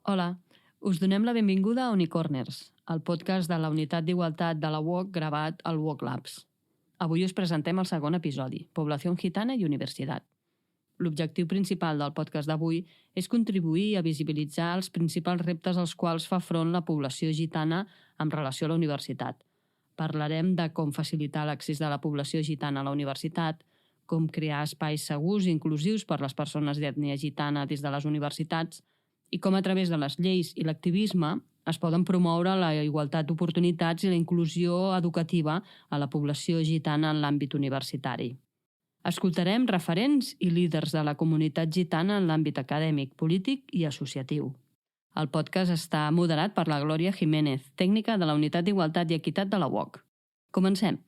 Hola, us donem la benvinguda a Unicorners, el podcast de la Unitat d'Igualtat de la UOC gravat al UOC Labs. Avui us presentem el segon episodi, Població Gitana i Universitat. L'objectiu principal del podcast d'avui és contribuir a visibilitzar els principals reptes als quals fa front la població gitana en relació a la universitat. Parlarem de com facilitar l'accés de la població gitana a la universitat, com crear espais segurs i inclusius per a les persones d'ètnia gitana des de les universitats i com a través de les lleis i l'activisme es poden promoure la igualtat d'oportunitats i la inclusió educativa a la població gitana en l'àmbit universitari. Escoltarem referents i líders de la comunitat gitana en l'àmbit acadèmic, polític i associatiu. El podcast està moderat per la Glòria Jiménez, tècnica de la Unitat d'Igualtat i Equitat de la UOC. Comencem!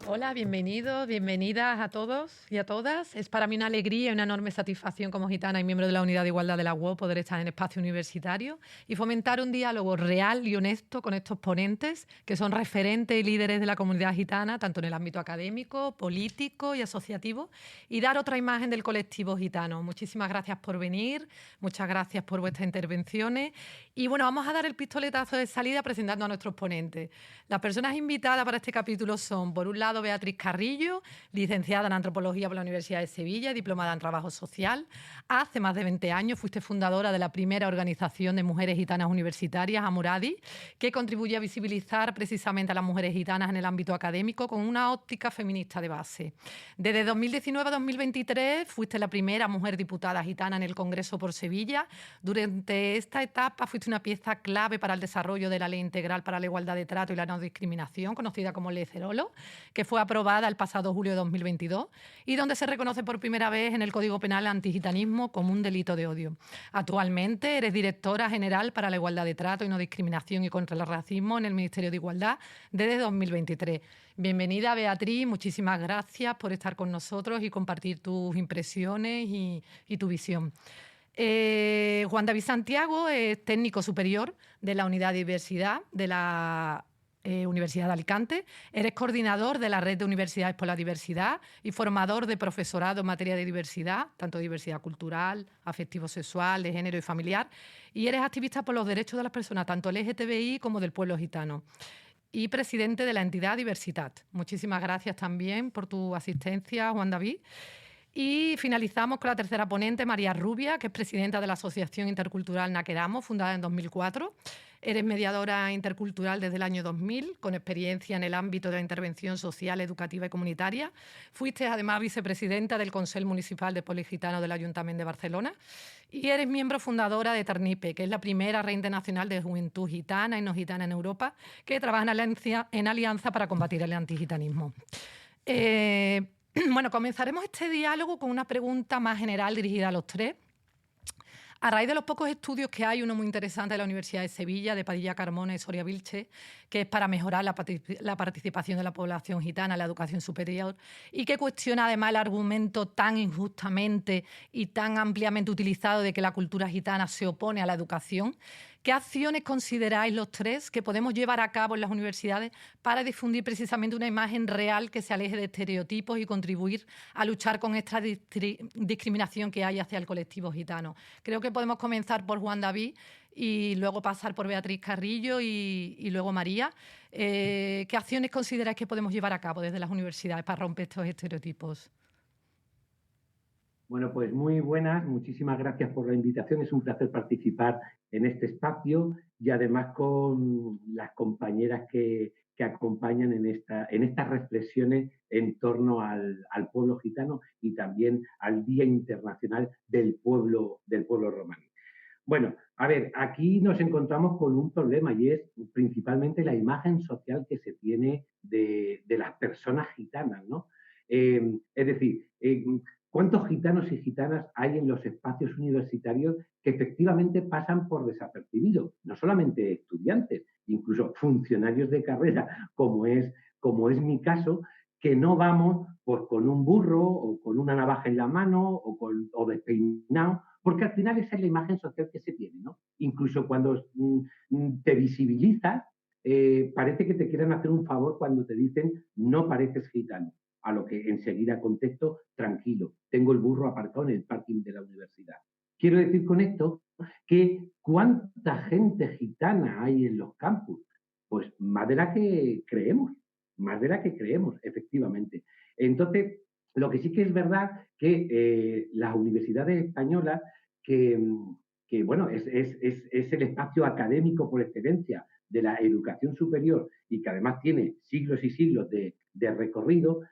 Hola, bienvenidos, bienvenidas a todos y a todas. Es para mí una alegría y una enorme satisfacción como gitana y miembro de la Unidad de Igualdad de la UOC poder estar en espacio universitario y fomentar un diálogo real y honesto con estos ponentes que son referentes y líderes de la comunidad gitana, tanto en el ámbito académico, político y asociativo, y dar otra imagen del colectivo gitano. Muchísimas gracias por venir, muchas gracias por vuestras intervenciones. Y bueno, vamos a dar el pistoletazo de salida presentando a nuestros ponentes. Las personas invitadas para este capítulo son, por un lado, Beatriz Carrillo, licenciada en Antropología por la Universidad de Sevilla y diplomada en Trabajo Social. Hace más de 20 años fuiste fundadora de la primera organización de mujeres gitanas universitarias, Amuradi, que contribuye a visibilizar precisamente a las mujeres gitanas en el ámbito académico con una óptica feminista de base. Desde 2019 a 2023 fuiste la primera mujer diputada gitana en el Congreso por Sevilla. Durante esta etapa fuiste una pieza clave para el desarrollo de la Ley Integral para la Igualdad de Trato y la No Discriminación, conocida como Ley Cerolo, que fue aprobada el pasado julio de 2022 y donde se reconoce por primera vez en el Código Penal el antigitanismo como un delito de odio. Actualmente eres directora general para la Igualdad de Trato y No Discriminación y contra el Racismo en el Ministerio de Igualdad desde 2023. Bienvenida, Beatriz, muchísimas gracias por estar con nosotros y compartir tus impresiones y tu visión. Juan David Santiago es técnico superior de la Unidad de Diversidad de la Universidad de Alicante. Eres coordinador de la Red de Universidades por la Diversidad y formador de profesorado en materia de diversidad, tanto diversidad cultural, afectivo-sexual, de género y familiar. Y eres activista por los derechos de las personas, tanto LGTBI como del pueblo gitano. Y presidente de la entidad Diversitat. Muchísimas gracias también por tu asistencia, Juan David. Y finalizamos con la tercera ponente, María Rubia, que es presidenta de la Asociación Intercultural Naqueramo, fundada en 2004. Eres mediadora intercultural desde el año 2000, con experiencia en el ámbito de la intervención social, educativa y comunitaria. Fuiste además vicepresidenta del Consell Municipal de Poligitano del Ayuntamiento de Barcelona. Y eres miembro fundadora de Ternipe, que es la primera red internacional de juventud gitana y no gitana en Europa, que trabaja en alianza para combatir el antigitanismo. Bueno, comenzaremos este diálogo con una pregunta más general dirigida a los tres. A raíz de los pocos estudios que hay, uno muy interesante de la Universidad de Sevilla, de Padilla Carmona y Soria Vilche, que es para mejorar la participación de la población gitana en la educación superior y que cuestiona además el argumento tan injustamente y tan ampliamente utilizado de que la cultura gitana se opone a la educación. ¿Qué acciones consideráis los tres que podemos llevar a cabo en las universidades para difundir precisamente una imagen real que se aleje de estereotipos y contribuir a luchar con esta discriminación que hay hacia el colectivo gitano? Creo que podemos comenzar por Juan David y luego pasar por Beatriz Carrillo y luego María. ¿Qué acciones consideráis que podemos llevar a cabo desde las universidades para romper estos estereotipos? Bueno, pues muy buenas, muchísimas gracias por la invitación. Es un placer participar en este espacio y además con las compañeras que acompañan en estas reflexiones en torno al pueblo gitano y también al Día Internacional del Pueblo Romaní. Bueno, a ver, aquí nos encontramos con un problema y es principalmente la imagen social que se tiene de las personas gitanas, ¿no? Es decir, ¿cuántos gitanos y gitanas hay en los espacios universitarios que efectivamente pasan por desapercibidos? No solamente estudiantes, incluso funcionarios de carrera, como es mi caso, que no vamos pues, con un burro o con una navaja en la mano o despeinado, porque al final esa es la imagen social que se tiene, ¿no? Incluso cuando te visibilizas, parece que te quieran hacer un favor cuando te dicen no pareces gitano, a lo que enseguida contesto, tranquilo, tengo el burro aparcado en el parking de la universidad. Quiero decir con esto que ¿cuánta gente gitana hay en los campus? Pues más de la que creemos, efectivamente. Entonces, lo que sí que es verdad que las universidades españolas, que, que bueno, es el espacio académico por excelencia de la educación superior y que además tiene siglos y siglos de recorrido,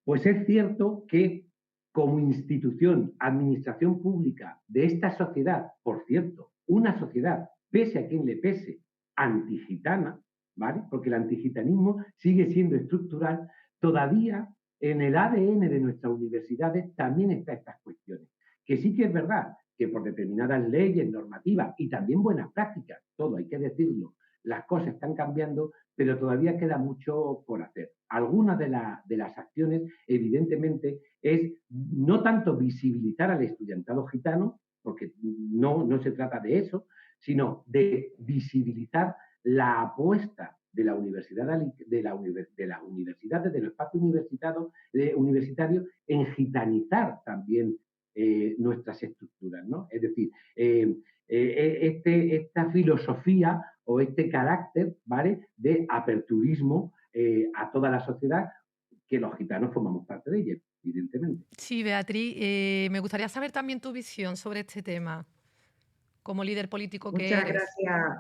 pues es cierto que como institución, administración pública de esta sociedad, por cierto, una sociedad, pese a quien le pese, antigitana, ¿vale? Porque el antigitanismo sigue siendo estructural, todavía en el ADN de nuestras universidades también están estas cuestiones. Que sí que es verdad que por determinadas leyes, normativas y también buenas prácticas, todo hay que decirlo, las cosas están cambiando, pero todavía queda mucho por hacer. Algunas de las acciones, evidentemente, es no tanto visibilizar al estudiantado gitano, porque no se trata de eso, sino de visibilizar la apuesta de la universidad, de las universidades, del espacio universitario, en gitanizar también nuestras estructuras, ¿no? Es decir, esta filosofía o este carácter, ¿vale?, de aperturismo a toda la sociedad, que los gitanos formamos parte de ella, evidentemente. Sí, Beatriz, me gustaría saber también tu visión sobre este tema, como líder político que Muchas eres. gracias.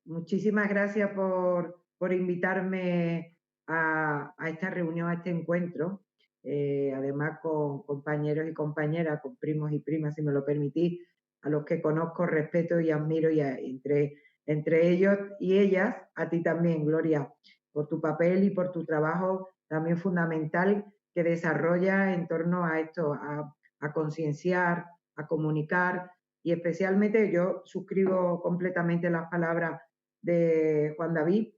Muchísimas gracias por invitarme a esta reunión, a este encuentro. Además con compañeros y compañeras, con primos y primas, si me lo permitís, a los que conozco, respeto y admiro, y entre ellos y ellas, a ti también, Gloria, por tu papel y por tu trabajo también fundamental que desarrolla en torno a esto, a concienciar, a comunicar, y especialmente yo suscribo completamente las palabras de Juan David,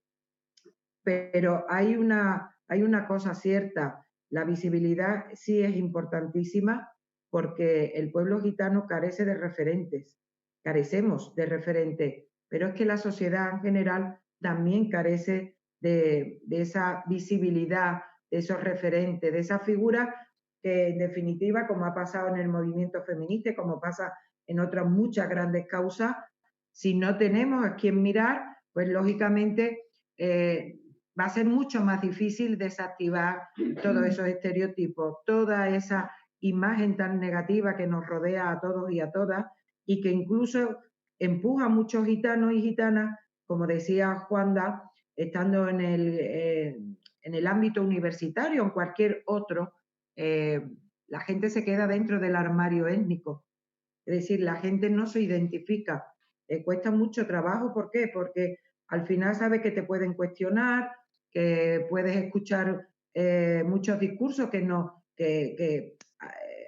pero hay una cosa cierta, la visibilidad sí es importantísima porque el pueblo gitano carece de referentes, carecemos de referentes, pero es que la sociedad en general también carece de esa visibilidad, de esos referentes, de esa figura que en definitiva, como ha pasado en el movimiento feminista, como pasa en otras muchas grandes causas, si no tenemos a quién mirar, pues lógicamente va a ser mucho más difícil desactivar todos esos estereotipos, toda esa imagen tan negativa que nos rodea a todos y a todas y que incluso empuja a muchos gitanos y gitanas, como decía Juanda, estando en el ámbito universitario o en cualquier otro, la gente se queda dentro del armario étnico. Es decir, la gente no se identifica. Cuesta mucho trabajo. ¿Por qué? Porque al final sabes que te pueden cuestionar, que puedes escuchar muchos discursos que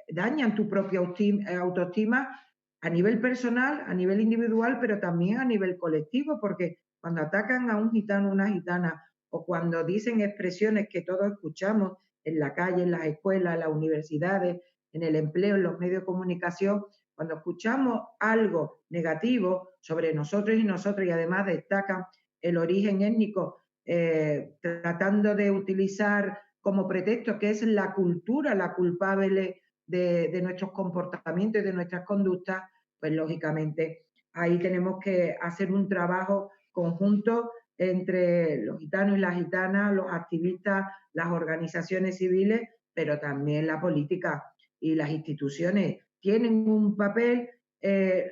dañan tu propia autoestima a nivel personal, a nivel individual, pero también a nivel colectivo, porque cuando atacan a un gitano, una gitana, o cuando dicen expresiones que todos escuchamos en la calle, en las escuelas, en las universidades, en el empleo, en los medios de comunicación, cuando escuchamos algo negativo sobre nosotros y nosotras y además destacan el origen étnico, tratando de utilizar como pretexto que es la cultura la culpable de nuestros comportamientos y de nuestras conductas, pues lógicamente ahí tenemos que hacer un trabajo conjunto entre los gitanos y las gitanas, los activistas, las organizaciones civiles, pero también la política y las instituciones tienen un papel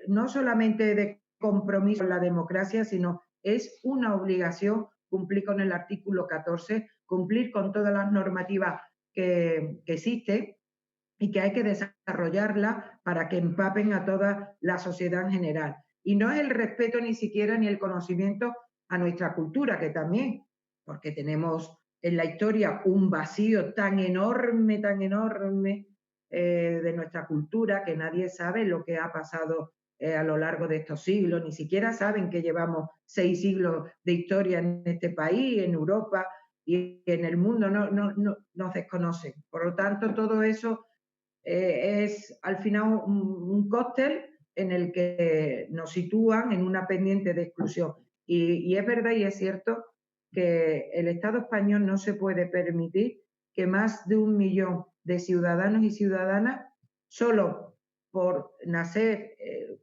no solamente de compromiso con la democracia, sino es una obligación cumplir con el artículo 14, cumplir con todas las normativas que existen y que hay que desarrollarla para que empapen a toda la sociedad en general. Y no es el respeto ni siquiera ni el conocimiento a nuestra cultura, que también, porque tenemos en la historia un vacío tan enorme de nuestra cultura, que nadie sabe lo que ha pasado a lo largo de estos siglos, ni siquiera saben que llevamos 6 siglos de historia en este país, en Europa y en el mundo, nos desconocen. Por lo tanto, todo eso es al final un cóctel en el que nos sitúan en una pendiente de exclusión. Y es verdad y es cierto que el Estado español no se puede permitir que más de 1 millón de ciudadanos y ciudadanas, solo por nacer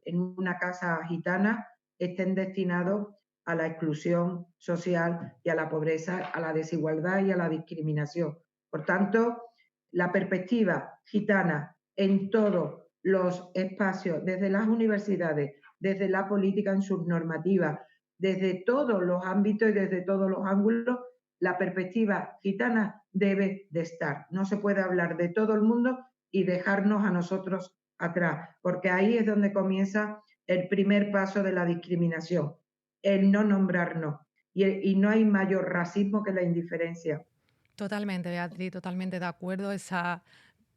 en una casa gitana, estén destinados a la exclusión social y a la pobreza, a la desigualdad y a la discriminación. Por tanto, la perspectiva gitana en todos los espacios, desde las universidades, desde la política en sus normativas, desde todos los ámbitos y desde todos los ángulos, la perspectiva gitana debe de estar. No se puede hablar de todo el mundo y dejarnos a nosotros atrás, porque ahí es donde comienza el primer paso de la discriminación, el no nombrarnos. Y no hay mayor racismo que la indiferencia. Totalmente, Beatriz, totalmente de acuerdo. Esa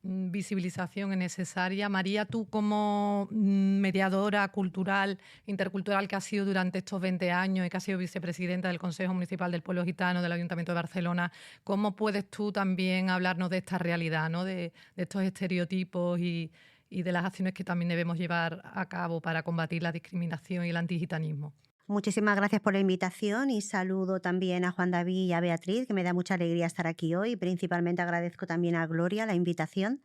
visibilización es necesaria. María, tú como mediadora cultural, intercultural que has sido durante estos 20 años y que has sido vicepresidenta del Consejo Municipal del Pueblo Gitano del Ayuntamiento de Barcelona, ¿cómo puedes tú también hablarnos de esta realidad, ¿no? de estos estereotipos y de las acciones que también debemos llevar a cabo para combatir la discriminación y el antigitanismo? Muchísimas gracias por la invitación y saludo también a Juan David y a Beatriz, que me da mucha alegría estar aquí hoy. Principalmente agradezco también a Gloria la invitación.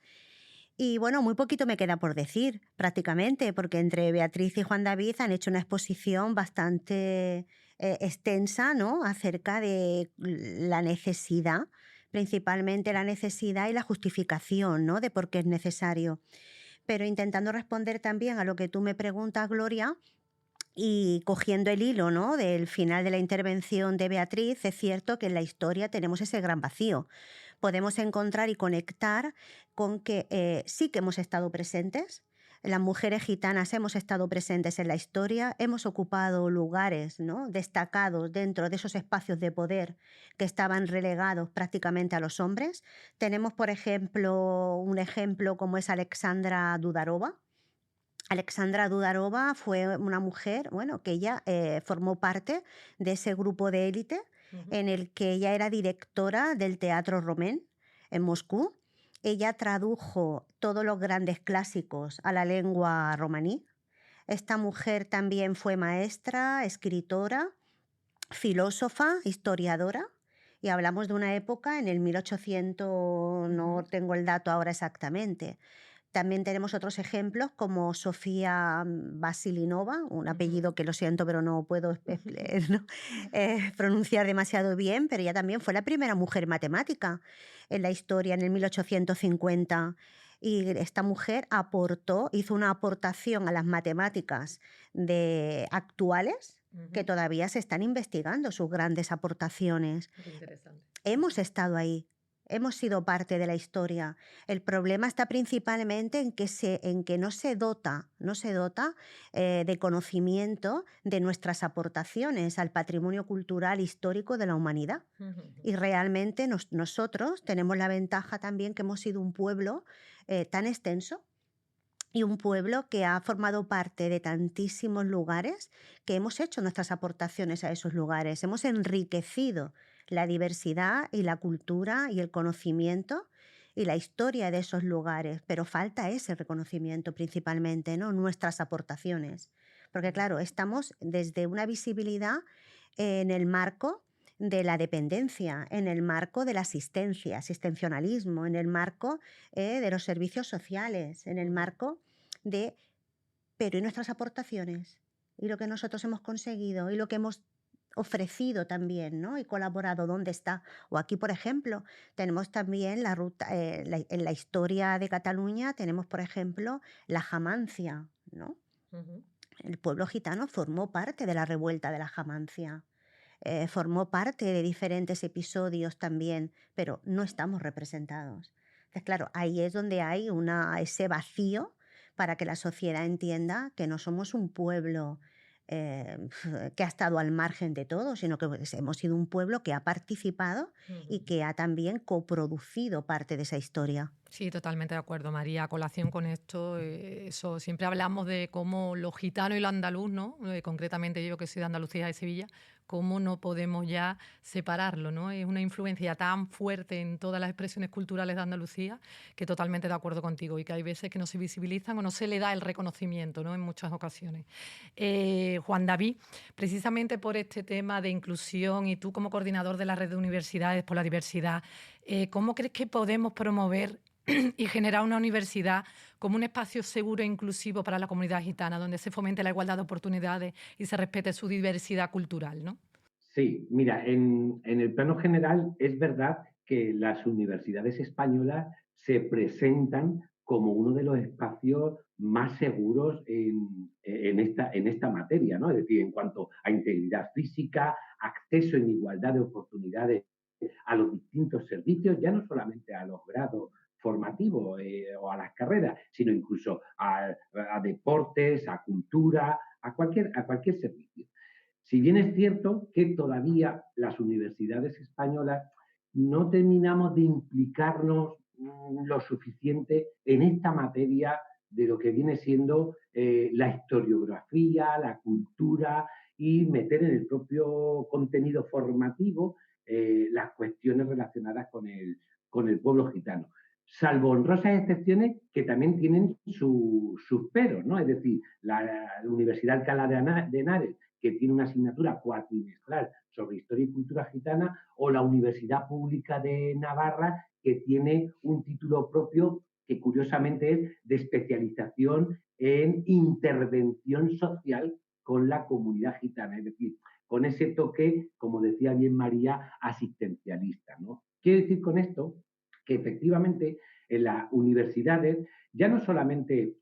Y bueno, muy poquito me queda por decir, prácticamente, porque entre Beatriz y Juan David han hecho una exposición bastante extensa, ¿no?, acerca de la necesidad, principalmente la necesidad y la justificación, ¿no?, de por qué es necesario. Pero intentando responder también a lo que tú me preguntas, Gloria, y cogiendo el hilo, ¿no?, del final de la intervención de Beatriz, es cierto que en la historia tenemos ese gran vacío. Podemos encontrar y conectar con que sí que hemos estado presentes. Las mujeres gitanas hemos estado presentes en la historia, hemos ocupado lugares, ¿no?, destacados dentro de esos espacios de poder que estaban relegados prácticamente a los hombres. Tenemos, por ejemplo, un ejemplo como es Alexandra Dudarova. Alexandra Dudarova fue una mujer, bueno, que ella formó parte de ese grupo de élite en el que ella era directora del Teatro Romén en Moscú. Ella tradujo todos los grandes clásicos a la lengua romaní. Esta mujer también fue maestra, escritora, filósofa, historiadora. Y hablamos de una época en el 1800, no tengo el dato ahora exactamente. También tenemos otros ejemplos como Sofía Vasilinova, un apellido que lo siento pero no puedo ¿no? Pronunciar demasiado bien, pero ella también fue la primera mujer matemática en la historia en el 1850. Y esta mujer hizo una aportación a las matemáticas actuales que todavía se están investigando sus grandes aportaciones. Qué interesante. Hemos estado ahí. Hemos sido parte de la historia. El problema está principalmente en que no se dota de conocimiento de nuestras aportaciones al patrimonio cultural histórico de la humanidad. Y realmente nosotros tenemos la ventaja también que hemos sido un pueblo tan extenso y un pueblo que ha formado parte de tantísimos lugares, que hemos hecho nuestras aportaciones a esos lugares. Hemos enriquecido la diversidad y la cultura y el conocimiento y la historia de esos lugares, pero falta ese reconocimiento principalmente, ¿no?, nuestras aportaciones. Porque claro, estamos desde una visibilidad en el marco de la dependencia, en el marco de la asistencia, asistencionalismo, en el marco de los servicios sociales, en el marco de... Pero ¿y nuestras aportaciones? ¿Y lo que nosotros hemos conseguido? ¿Y lo que hemos ofrecido también, ¿no?, y colaborado? ¿Dónde está? O aquí, por ejemplo, tenemos también la ruta, en la historia de Cataluña tenemos, por ejemplo, la Jamancia, ¿no? El pueblo gitano formó parte de la revuelta de la Jamancia. Formó parte de diferentes episodios también, pero no estamos representados. Entonces, claro, ahí es donde hay ese vacío para que la sociedad entienda que no somos un pueblo que ha estado al margen de todo, sino que hemos sido un pueblo que ha participado y que ha también coproducido parte de esa historia. Sí, totalmente de acuerdo, María. A colación con esto, eso, siempre hablamos de cómo lo gitano y lo andaluz, ¿no? Concretamente yo que soy de Andalucía, de Sevilla, cómo no podemos ya separarlo, ¿no? Es una influencia tan fuerte en todas las expresiones culturales de Andalucía que totalmente de acuerdo contigo y que hay veces que no se visibilizan o no se le da el reconocimiento, ¿no? En muchas ocasiones. Juan David, precisamente por este tema de inclusión y tú como coordinador de la red de universidades por la diversidad, ¿cómo crees que podemos promover y generar una universidad como un espacio seguro e inclusivo para la comunidad gitana, donde se fomente la igualdad de oportunidades y se respete su diversidad cultural, ¿no? Sí, mira, en el plano general es verdad que las universidades españolas se presentan como uno de los espacios más seguros en esta materia, ¿no? Es decir, en cuanto a integridad física, acceso en igualdad de oportunidades a los distintos servicios, ya no solamente a los grados formativos o a las carreras, sino incluso a deportes, a cultura, a cualquier servicio. Si bien es cierto que todavía las universidades españolas no terminamos de implicarnos lo suficiente en esta materia de lo que viene siendo la historiografía, la cultura y meter en el propio contenido formativo las cuestiones relacionadas con el pueblo gitano. Salvo honrosas excepciones que también tienen sus peros, ¿no? Es decir, la Universidad Alcalá de Henares, que tiene una asignatura cuatrimestral sobre historia y cultura gitana, o la Universidad Pública de Navarra, que tiene un título propio que curiosamente es de especialización en intervención social con la comunidad gitana, es decir, con ese toque, como decía bien María, asistencialista, ¿no? Quiero decir con esto que efectivamente en las universidades ya no solamente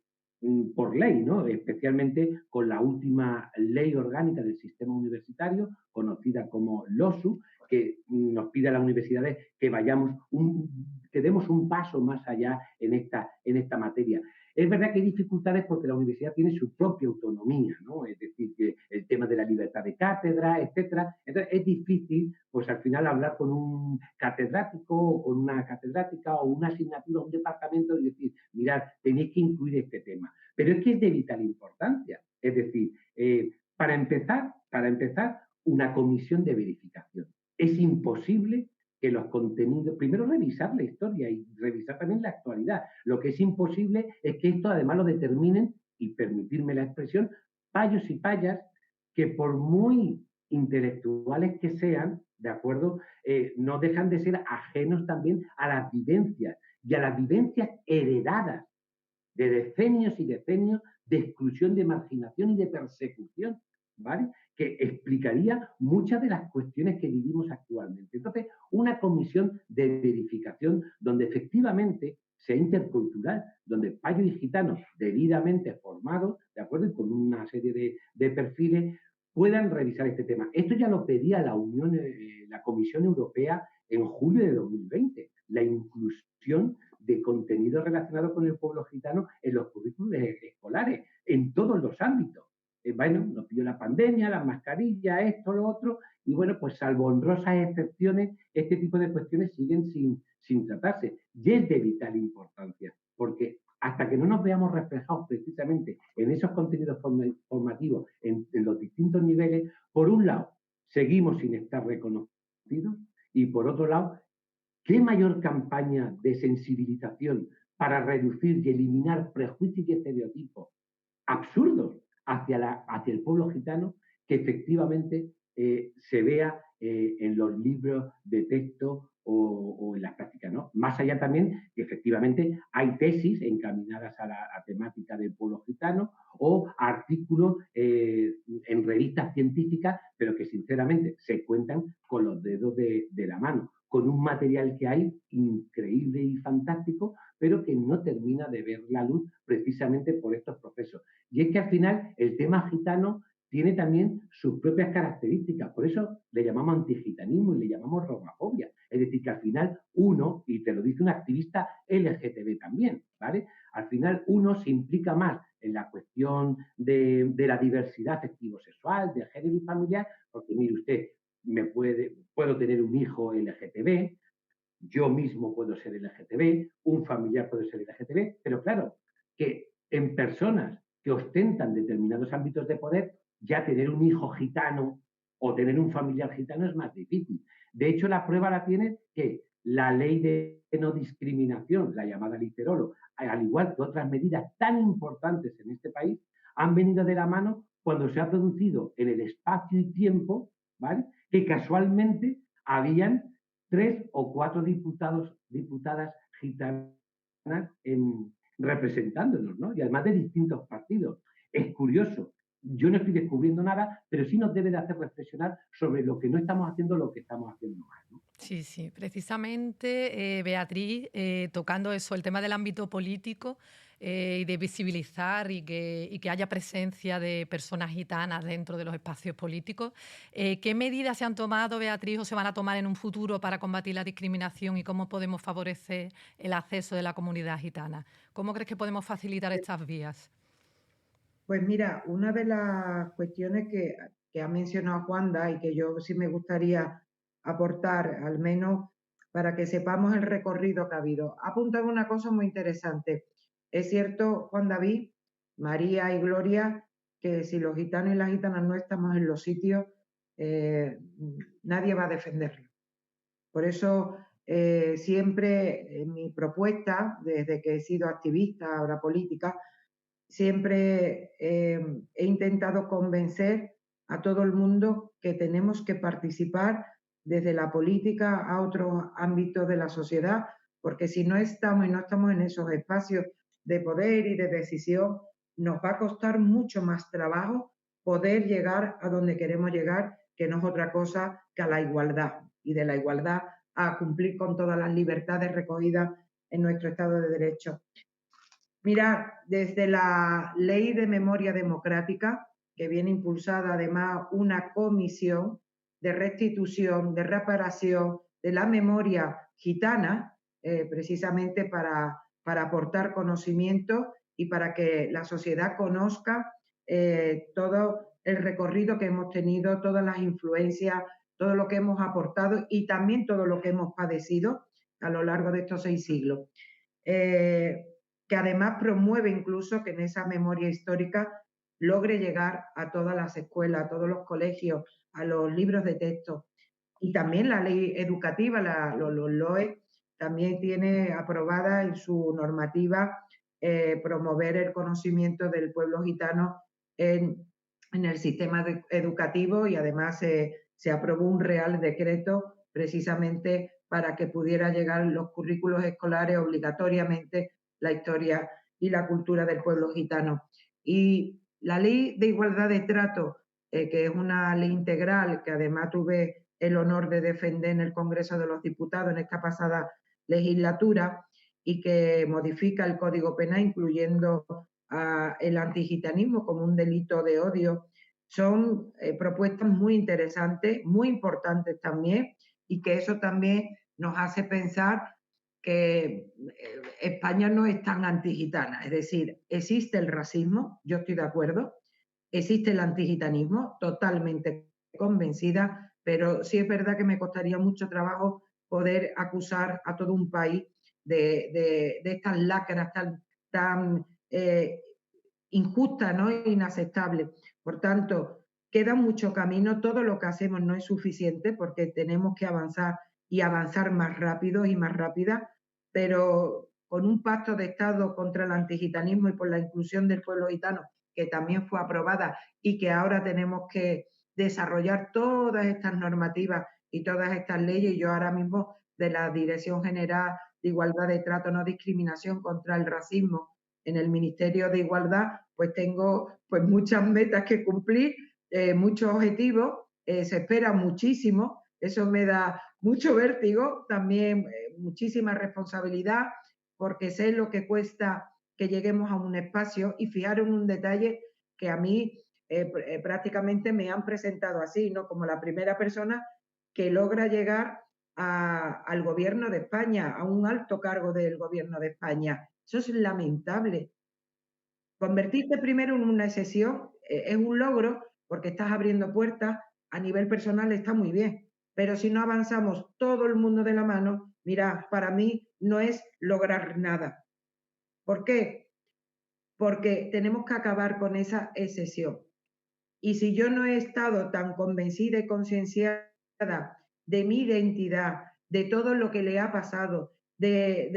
por ley, ¿no? Especialmente con la última ley orgánica del sistema universitario, conocida como LOSU, que nos pide a las universidades que que demos un paso más allá en esta materia. Es verdad que hay dificultades porque la universidad tiene su propia autonomía, ¿no? Es decir, que el tema de la libertad de cátedra, etcétera. Entonces es difícil, pues al final hablar con un catedrático o con una catedrática o una asignatura, un departamento y decir, mirad, tenéis que incluir este tema. Pero es que es de vital importancia. Es decir, para empezar, una comisión de verificación. Es imposible que los contenidos, primero revisar la historia y revisar también la actualidad. Lo que es imposible es que esto además lo determinen, y permitirme la expresión, payos y payas que por muy intelectuales que sean, ¿de acuerdo? No dejan de ser ajenos también a las vivencias y a las vivencias heredadas de decenios y decenios de exclusión, de marginación y de persecución, ¿vale? Que explicaría muchas de las cuestiones que vivimos actualmente. Entonces, una comisión de verificación donde efectivamente sea intercultural, donde payos y gitanos debidamente formados, ¿de acuerdo? Y con una serie de perfiles puedan revisar este tema. Esto ya lo pedía la Comisión Europea en julio de 2020, la inclusión de contenido relacionado con el pueblo gitano en los currículos escolares, en todos los ámbitos. Bueno, nos pilló la pandemia, las mascarillas, esto, lo otro, y bueno, pues salvo honrosas excepciones, este tipo de cuestiones siguen sin tratarse. Y es de vital importancia, porque hasta que no nos veamos reflejados precisamente en esos contenidos formativos, en los distintos niveles, por un lado, seguimos sin estar reconocidos, y por otro lado, ¿qué mayor campaña de sensibilización para reducir y eliminar prejuicios y estereotipos absurdos hacia el pueblo gitano que efectivamente se vea en los libros de texto o en las prácticas, ¿no? Más allá también que efectivamente hay tesis encaminadas a la temática del pueblo gitano o artículos en revistas científicas, pero que sinceramente se cuentan con los dedos de la mano, con un material que hay increíble y fantástico, pero que no termina de ver la luz precisamente por estos procesos. Y es que al final el tema gitano tiene también sus propias características, por eso le llamamos antigitanismo y le llamamos romafobia. Es decir, que al final uno, y te lo dice un activista LGTB también, ¿vale? Al final uno se implica más en la cuestión de la diversidad afectivo-sexual, de género y familiar, porque mire usted, puedo tener un hijo LGTB, yo mismo puedo ser LGTB, un familiar puede ser LGTB, pero claro, que en personas que ostentan determinados ámbitos de poder, ya tener un hijo gitano o tener un familiar gitano es más difícil. De hecho, la prueba la tiene que la ley de no discriminación, la llamada Literolo, al igual que otras medidas tan importantes en este país, han venido de la mano cuando se ha producido en el espacio y tiempo, ¿vale?, que casualmente habían 3 o 4 diputadas gitanas representándonos, ¿no? Y además de distintos partidos. Es curioso. Yo no estoy descubriendo nada, pero sí nos debe de hacer reflexionar sobre lo que no estamos haciendo, lo que estamos haciendo mal, ¿no? Sí, sí, precisamente, Beatriz, tocando eso, el tema del ámbito político y de visibilizar y que haya presencia de personas gitanas dentro de los espacios políticos. ¿Qué medidas se han tomado, Beatriz, o se van a tomar en un futuro para combatir la discriminación y cómo podemos favorecer el acceso de la comunidad gitana? ¿Cómo crees que podemos facilitar estas vías? Pues mira, una de las cuestiones que ha mencionado Juanda y que yo sí me gustaría aportar, al menos para que sepamos el recorrido que ha habido. Ha apuntado una cosa muy interesante. Es cierto, Juan David, María y Gloria, que si los gitanos y las gitanas no estamos en los sitios, nadie va a defenderlo. Por eso siempre en mi propuesta, desde que he sido activista, ahora política, siempre he intentado convencer a todo el mundo que tenemos que participar desde la política a otros ámbitos de la sociedad, porque si no estamos y no estamos en esos espacios de poder y de decisión, nos va a costar mucho más trabajo poder llegar a donde queremos llegar, que no es otra cosa que a la igualdad, y de la igualdad a cumplir con todas las libertades recogidas en nuestro Estado de Derecho. Mirad, desde la Ley de Memoria Democrática, que viene impulsada además una comisión de restitución, de reparación de la memoria gitana, precisamente para aportar conocimiento y para que la sociedad conozca todo el recorrido que hemos tenido, todas las influencias, todo lo que hemos aportado y también todo lo que hemos padecido a lo largo de estos 6 siglos. Que además promueve incluso que en esa memoria histórica logre llegar a todas las escuelas, a todos los colegios, a los libros de texto. Y también la ley educativa, los LOE, también tiene aprobada en su normativa promover el conocimiento del pueblo gitano en el sistema educativo, y además se aprobó un real decreto precisamente para que pudiera llegar los currículos escolares obligatoriamente la historia y la cultura del pueblo gitano. Y la ley de igualdad de trato, que es una ley integral que además tuve el honor de defender en el Congreso de los Diputados en esta pasada legislatura, y que modifica el Código Penal incluyendo el antigitanismo como un delito de odio, son propuestas muy interesantes, muy importantes también, y que eso también nos hace pensar que España no es tan antigitana. Es decir, existe el racismo, yo estoy de acuerdo, existe el antigitanismo, totalmente convencida, pero sí es verdad que me costaría mucho trabajo poder acusar a todo un país de estas lacras tan injustas, ¿no?, inaceptables. Por tanto, queda mucho camino, todo lo que hacemos no es suficiente porque tenemos que avanzar y avanzar más rápido y más rápida, pero con un pacto de Estado contra el antigitanismo y por la inclusión del pueblo gitano, que también fue aprobada y que ahora tenemos que desarrollar todas estas normativas y todas estas leyes. Yo ahora mismo de la Dirección General de Igualdad de Trato, No Discriminación contra el Racismo en el Ministerio de Igualdad, pues tengo pues muchas metas que cumplir, muchos objetivos, se espera muchísimo, eso me da mucho vértigo, también muchísima responsabilidad, porque sé lo que cuesta que lleguemos a un espacio. Y fijaros en un detalle que a mí prácticamente me han presentado así, ¿no?, como la primera persona que logra llegar al gobierno de España, a un alto cargo del gobierno de España. Eso es lamentable. Convertirte primero en una excepción es un logro porque estás abriendo puertas, a nivel personal está muy bien, pero si no avanzamos todo el mundo de la mano, mira, para mí no es lograr nada. ¿Por qué? Porque tenemos que acabar con esa excesión. Y si yo no he estado tan convencida y concienciada de mi identidad, de todo lo que le ha pasado, de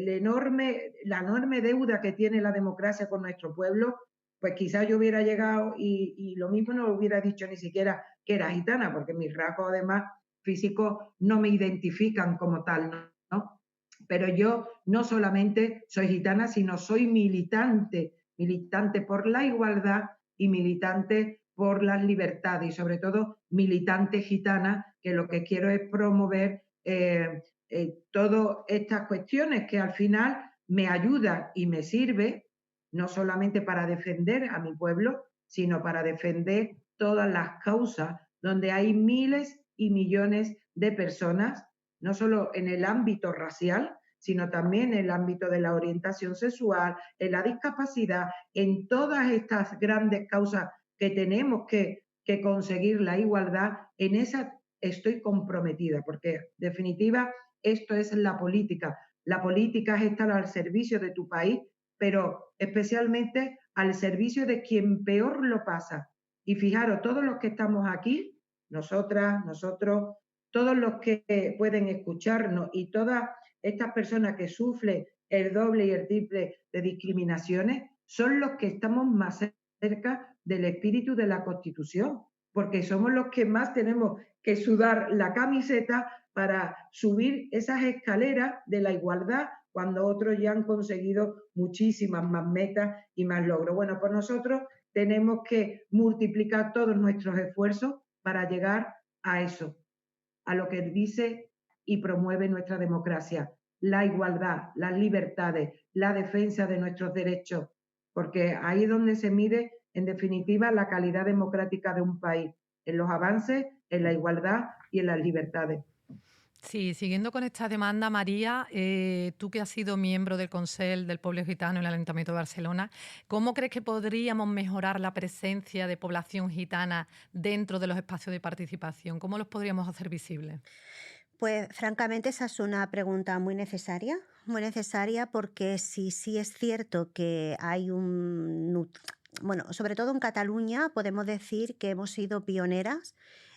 la enorme deuda que tiene la democracia con nuestro pueblo, pues quizás yo hubiera llegado y lo mismo no hubiera dicho ni siquiera que era gitana, porque mis rasgos además físicos no me identifican como tal, ¿no? Pero yo no solamente soy gitana, sino soy militante por la igualdad y militante por las libertades y sobre todo militante gitana, que lo que quiero es promover todas estas cuestiones que al final me ayudan y me sirve no solamente para defender a mi pueblo, sino para defender todas las causas donde hay miles y millones de personas, no solo en el ámbito racial, sino también en el ámbito de la orientación sexual, en la discapacidad, en todas estas grandes causas que tenemos que conseguir la igualdad, en esa estoy comprometida, porque en definitiva esto es la política. La política es estar al servicio de tu país, pero especialmente al servicio de quien peor lo pasa. Y fijaros, todos los que estamos aquí, nosotras, nosotros, todos los que pueden escucharnos y todas estas personas que sufren el doble y el triple de discriminaciones, son los que estamos más cerca del espíritu de la Constitución, porque somos los que más tenemos que sudar la camiseta para subir esas escaleras de la igualdad cuando otros ya han conseguido muchísimas más metas y más logros. Bueno, pues nosotros tenemos que multiplicar todos nuestros esfuerzos para llegar a eso, a lo que dice y promueve nuestra democracia, la igualdad, las libertades, la defensa de nuestros derechos, porque ahí es donde se mide, en definitiva, la calidad democrática de un país, en los avances, en la igualdad y en las libertades. Sí, siguiendo con esta demanda, María, tú que has sido miembro del Consell del Pueblo Gitano en el Ayuntamiento de Barcelona, ¿cómo crees que podríamos mejorar la presencia de población gitana dentro de los espacios de participación? ¿Cómo los podríamos hacer visibles? Pues francamente esa es una pregunta muy necesaria porque sí es cierto que hay bueno, sobre todo en Cataluña podemos decir que hemos sido pioneras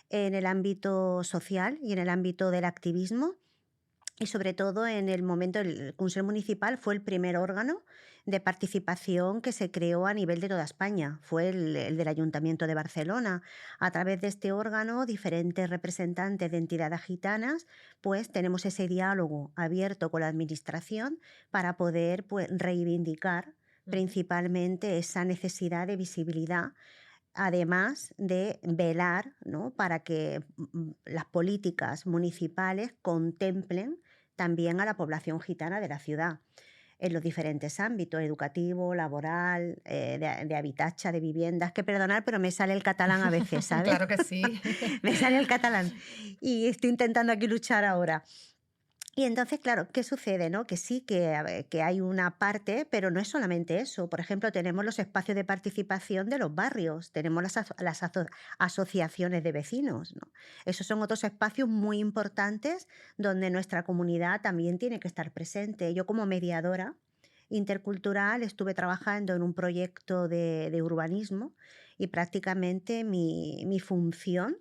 en el ámbito social y en el ámbito del activismo. Y sobre todo en el momento, el Consell Municipal fue el primer órgano de participación que se creó a nivel de toda España. Fue el del Ayuntamiento de Barcelona. A través de este órgano, diferentes representantes de entidades gitanas, pues tenemos ese diálogo abierto con la Administración para poder pues, reivindicar principalmente esa necesidad de visibilidad, además de velar, ¿no?, para que las políticas municipales contemplen también a la población gitana de la ciudad en los diferentes ámbitos, educativo, laboral, de habitatge, de viviendas, que perdonar, pero me sale el catalán a veces, ¿sabes? Claro que sí. Me sale el catalán y estoy intentando aquí luchar ahora. Y entonces, claro, ¿qué sucede? ¿No? Que sí, que hay una parte, pero no es solamente eso. Por ejemplo, tenemos los espacios de participación de los barrios, tenemos las asociaciones de vecinos, ¿no? Esos son otros espacios muy importantes donde nuestra comunidad también tiene que estar presente. Yo como mediadora intercultural estuve trabajando en un proyecto de urbanismo y prácticamente mi función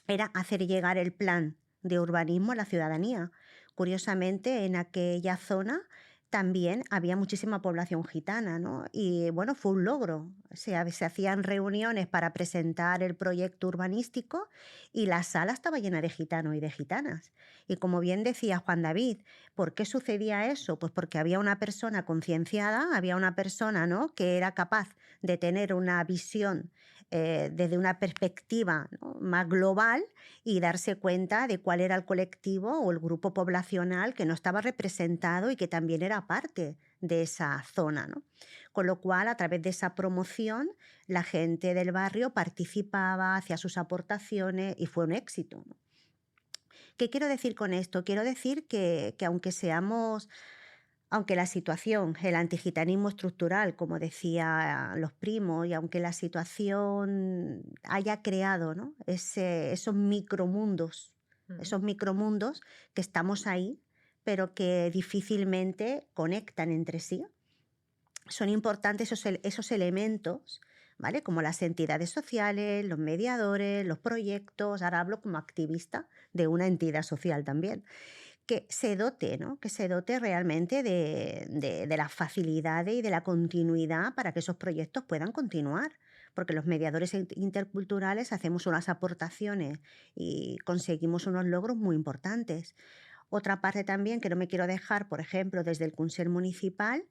era hacer llegar el plan de urbanismo a la ciudadanía. Curiosamente, en aquella zona también había muchísima población gitana, ¿no? Y bueno, fue un logro. Se hacían reuniones para presentar el proyecto urbanístico y la sala estaba llena de gitanos y de gitanas. Y como bien decía Juan David, ¿por qué sucedía eso? Pues porque había una persona concienciada, había una persona, ¿no?, que era capaz de tener una visión desde una perspectiva, ¿no?, más global y darse cuenta de cuál era el colectivo o el grupo poblacional que no estaba representado y que también era parte de esa zona, ¿no? Con lo cual, a través de esa promoción, la gente del barrio participaba, hacía sus aportaciones y fue un éxito, ¿no? ¿Qué quiero decir con esto? Quiero decir que aunque la situación, el antigitanismo estructural, como decía los primos, y aunque la situación haya creado, ¿no?, esos micromundos esos micromundos que estamos ahí, pero que difícilmente conectan entre sí. Son importantes esos elementos, ¿vale? Como las entidades sociales, los mediadores, los proyectos. Ahora hablo como activista de una entidad social también. Que se dote, ¿no? Que se dote realmente de las facilidades y de la continuidad para que esos proyectos puedan continuar. Porque los mediadores interculturales hacemos unas aportaciones y conseguimos unos logros muy importantes. Otra parte también que no me quiero dejar, por ejemplo, desde el Consell Municipal,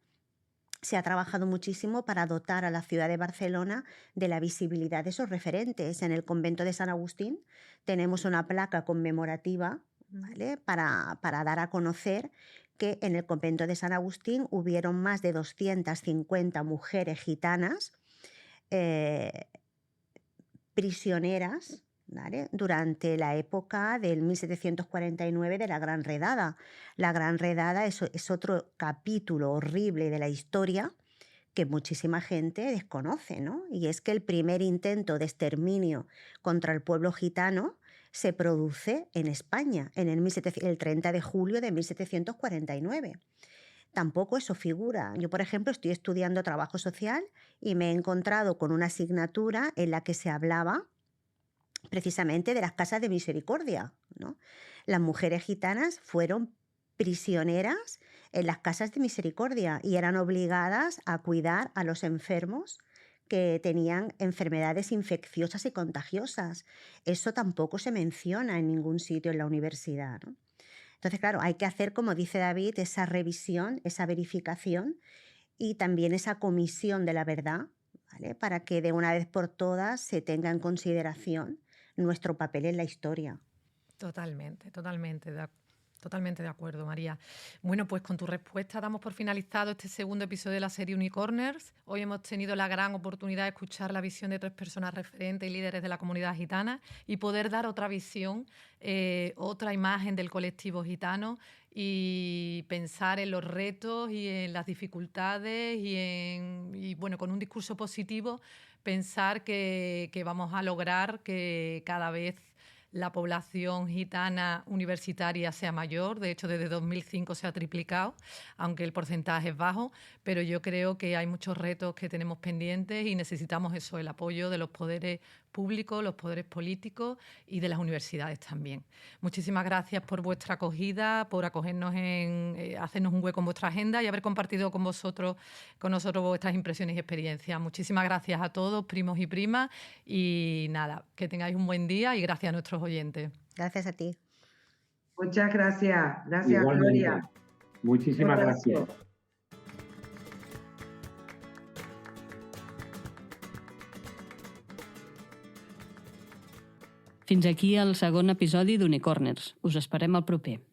se ha trabajado muchísimo para dotar a la ciudad de Barcelona de la visibilidad de esos referentes. En el convento de San Agustín tenemos una placa conmemorativa, ¿vale? Para dar a conocer que en el convento de San Agustín hubieron más de 250 mujeres gitanas prisioneras, ¿vale? Durante la época del 1749 de la Gran Redada. La Gran Redada es otro capítulo horrible de la historia que muchísima gente desconoce, ¿no? Y es que el primer intento de exterminio contra el pueblo gitano se produce en España, en el 30 de julio de 1749. Tampoco eso figura. Yo, por ejemplo, estoy estudiando trabajo social y me he encontrado con una asignatura en la que se hablaba precisamente de las casas de misericordia, ¿no? Las mujeres gitanas fueron prisioneras en las casas de misericordia y eran obligadas a cuidar a los enfermos que tenían enfermedades infecciosas y contagiosas. Eso tampoco se menciona en ningún sitio en la universidad, ¿no? Entonces, claro, hay que hacer, como dice David, esa revisión, esa verificación y también esa comisión de la verdad, ¿vale? Para que de una vez por todas se tenga en consideración nuestro papel en la historia. Totalmente de acuerdo, María. Bueno, pues con tu respuesta damos por finalizado este segundo episodio de la serie Unicorners. Hoy hemos tenido la gran oportunidad de escuchar la visión de 3 personas referentes y líderes de la comunidad gitana y poder dar otra visión, otra imagen del colectivo gitano y pensar en los retos y en las dificultades y bueno, con un discurso positivo, pensar que vamos a lograr que cada vez la población gitana universitaria sea mayor. De hecho, desde 2005 se ha triplicado, aunque el porcentaje es bajo, pero yo creo que hay muchos retos que tenemos pendientes y necesitamos eso, el apoyo de los poderes públicos, los poderes políticos y de las universidades también. Muchísimas gracias por vuestra acogida, por acogernos hacernos un hueco en vuestra agenda y haber compartido con nosotros vuestras impresiones y experiencias. Muchísimas gracias a todos, primos y primas, y nada, que tengáis un buen día y gracias a nuestros oyentes. Gracias a ti. Muchas gracias. Gracias, Igualmente. Gloria. Muchísimas gracias. Fins aquí el segon episodi d'Unicorners. Us esperem al proper.